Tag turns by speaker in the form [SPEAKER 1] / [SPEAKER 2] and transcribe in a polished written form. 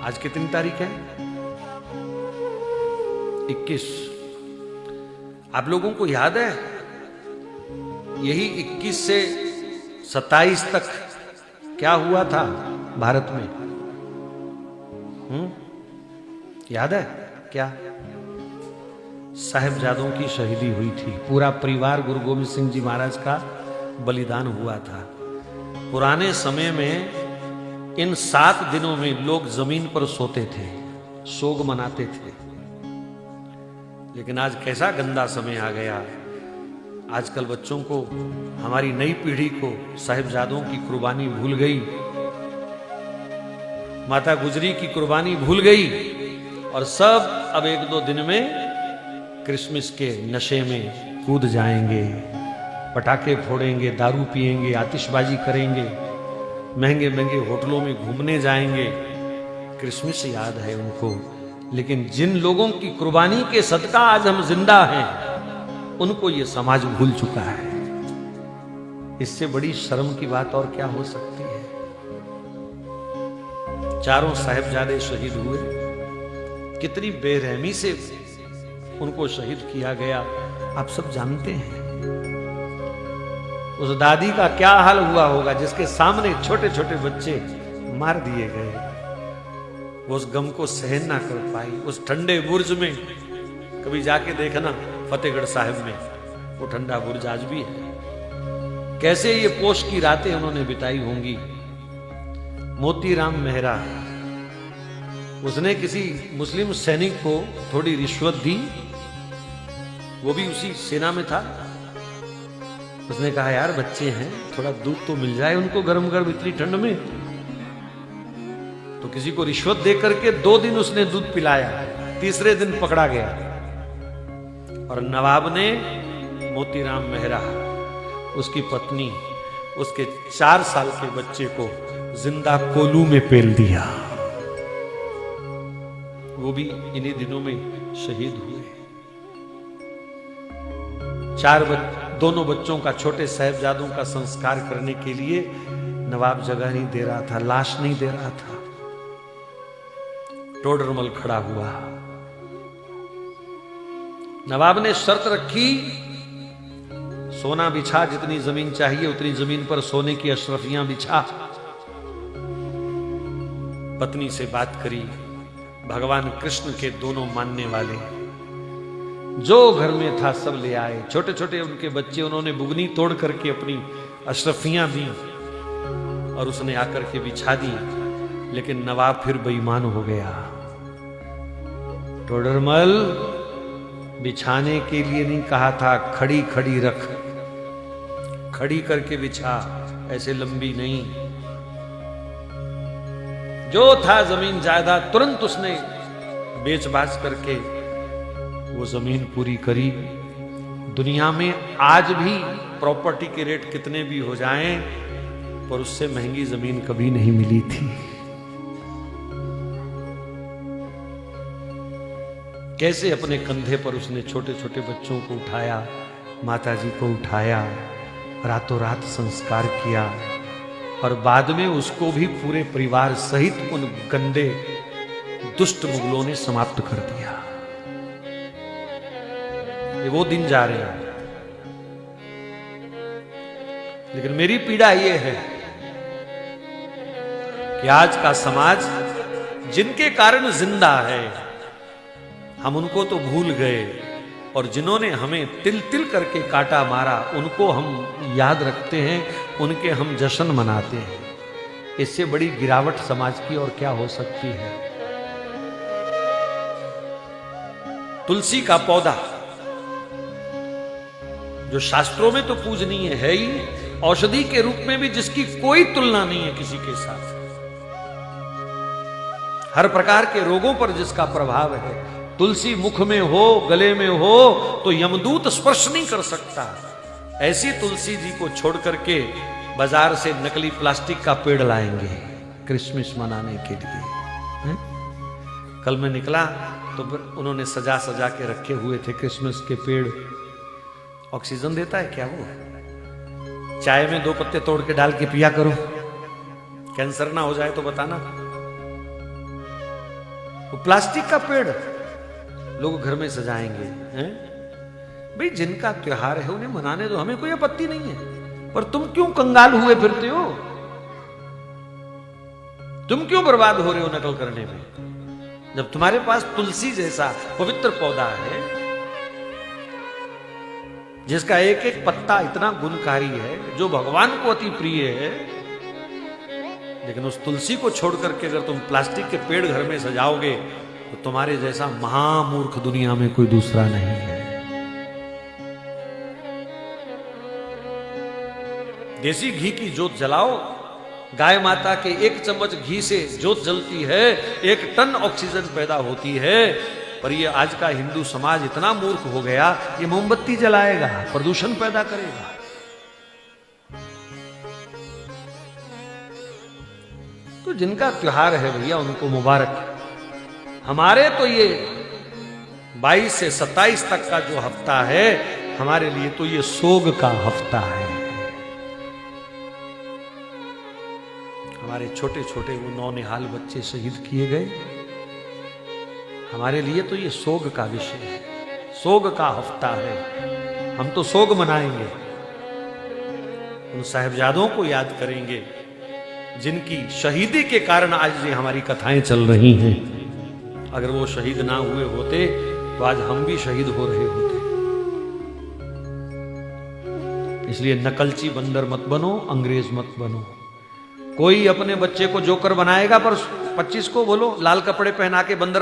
[SPEAKER 1] आज कितनी तारीख है? 21। आप लोगों को याद है यही 21 से 27 तक क्या हुआ था भारत में? याद है क्या? साहिबजादों की शहीदी हुई थी। पूरा परिवार गुरु गोविंद सिंह जी महाराज का बलिदान हुआ था। पुराने समय में इन 7 दिनों में लोग जमीन पर सोते थे, शोक मनाते थे। लेकिन आज कैसा गंदा समय आ गया। आजकल बच्चों को, हमारी नई पीढ़ी को साहिबजादों की कुर्बानी भूल गई, माता गुजरी की कुर्बानी भूल गई और सब अब 1-2 दिन में क्रिसमस के नशे में कूद जाएंगे, पटाखे फोड़ेंगे, दारू पिएंगे, आतिशबाजी करेंगे, महंगे महंगे होटलों में घूमने जाएंगे। क्रिसमस याद है उनको, लेकिन जिन लोगों की कुर्बानी के सदका आज हम जिंदा हैं, उनको ये समाज भूल चुका है। इससे बड़ी शर्म की बात और क्या हो सकती है। चारों साहिबजादे शहीद हुए, कितनी बेरहमी से उनको शहीद किया गया आप सब जानते हैं। उस दादी का क्या हाल हुआ होगा जिसके सामने छोटे छोटे बच्चे मार दिए गए। वो उस गम को सहन ना कर पाई। उस ठंडे बुर्ज में कभी जाके देखना, फतेहगढ़ साहिब में वो ठंडा बुर्ज आज भी है। कैसे ये पोष की रातें उन्होंने बिताई होंगी। मोतीराम मेहरा, उसने किसी मुस्लिम सैनिक को थोड़ी रिश्वत दी, वो भी उसी सेना में था। उसने कहा यार बच्चे हैं, थोड़ा दूध तो मिल जाए उनको गरम गरम इतनी ठंड में। तो किसी को रिश्वत दे करके 2 दिन उसने दूध पिलाया, तीसरे दिन पकड़ा गया और नवाब ने मोतीराम मेहरा, उसकी पत्नी, उसके 4 साल के बच्चे को जिंदा कोलू में पेल दिया। वो भी इन्हीं दिनों में शहीद हुए। दोनों बच्चों का, छोटे साहिबजादों का संस्कार करने के लिए नवाब जगह नहीं दे रहा था, लाश नहीं दे रहा था। टोडरमल खड़ा हुआ। नवाब ने शर्त रखी, सोना बिछा, जितनी जमीन चाहिए उतनी जमीन पर सोने की अशरफियां बिछा। पत्नी से बात करी, भगवान कृष्ण के दोनों मानने वाले जो घर में था सब ले आए। छोटे छोटे उनके बच्चे, उन्होंने बुगनी तोड़ करके अपनी अशरफियां दी और उसने आकर के बिछा दी। लेकिन नवाब फिर बेईमान हो गया। टोडरमल, बिछाने के लिए नहीं कहा था, खड़ी खड़ी रख, खड़ी करके बिछा, ऐसे लंबी नहीं। जो था जमीन जायदाद तुरंत उसने बेच बाच करके वो जमीन पूरी करी। दुनिया में आज भी प्रॉपर्टी के रेट कितने भी हो जाएं, पर उससे महंगी जमीन कभी नहीं मिली थी। कैसे अपने कंधे पर उसने छोटे छोटे बच्चों को उठाया, माताजी को उठाया, रातों रात संस्कार किया और बाद में उसको भी पूरे परिवार सहित उन गंदे दुष्ट मुगलों ने समाप्त कर दिया। ये वो दिन जा रहे हैं। लेकिन मेरी पीड़ा ये है कि आज का समाज जिनके कारण जिंदा है, हम उनको तो भूल गए, और जिन्होंने हमें तिल तिल करके काटा मारा उनको हम याद रखते हैं, उनके हम जश्न मनाते हैं। इससे बड़ी गिरावट समाज की और क्या हो सकती है। तुलसी का पौधा जो शास्त्रों में तो पूजनीय है ही, औषधि के रूप में भी जिसकी कोई तुलना नहीं है किसी के साथ, हर प्रकार के रोगों पर जिसका प्रभाव है। तुलसी मुख में हो, गले में हो तो यमदूत स्पर्श नहीं कर सकता। ऐसी तुलसी जी को छोड़ करके बाजार से नकली प्लास्टिक का पेड़ लाएंगे क्रिसमस मनाने के लिए। कल मैं निकला तो उन्होंने सजा सजा के रखे हुए थे क्रिसमस के पेड़। ऑक्सीजन देता है क्या वो? चाय में 2 पत्ते तोड़ के डाल के पिया करो, कैंसर ना हो जाए तो बताना। वो प्लास्टिक का पेड़ लोग घर में सजाएंगे हैं? भाई जिनका त्योहार है उन्हें मनाने दो, हमें कोई आपत्ति नहीं है। पर तुम क्यों कंगाल हुए फिरते हो? तुम क्यों बर्बाद हो रहे हो नकल करने में? जब तुम्हारे पास तुलसी जैसा पवित्र पौधा है जिसका एक एक पत्ता इतना गुणकारी है, जो भगवान को अति प्रिय है, लेकिन उस तुलसी को छोड़ करके अगर तुम प्लास्टिक के पेड़ घर में सजाओगे तो तुम्हारे जैसा महामूर्ख दुनिया में कोई दूसरा नहीं है। देसी घी की जोत जलाओ, गाय माता के एक चम्मच घी से जोत जलती है, 1 टन ऑक्सीजन पैदा होती है। पर ये आज का हिंदू समाज इतना मूर्ख हो गया, ये मोमबत्ती जलाएगा, प्रदूषण पैदा करेगा। तो जिनका त्योहार है भैया उनको मुबारक। हमारे तो ये 22 से 27 तक का जो हफ्ता है, हमारे लिए तो ये सोग का हफ्ता है। हमारे छोटे छोटे वो नौनिहाल बच्चे शहीद किए गए, हमारे लिए तो ये सोग का विषय है, सोग का हफ्ता है। हम तो सोग मनाएंगे, उन साहिबजादों को याद करेंगे जिनकी शहीदी के कारण आज ये हमारी कथाएं चल रही हैं। अगर वो शहीद ना हुए होते तो आज हम भी शहीद हो रहे होते। इसलिए नकलची बंदर मत बनो, अंग्रेज मत बनो। कोई अपने बच्चे को जोकर बनाएगा पर 25 को बोलो लाल कपड़े पहना के बंदर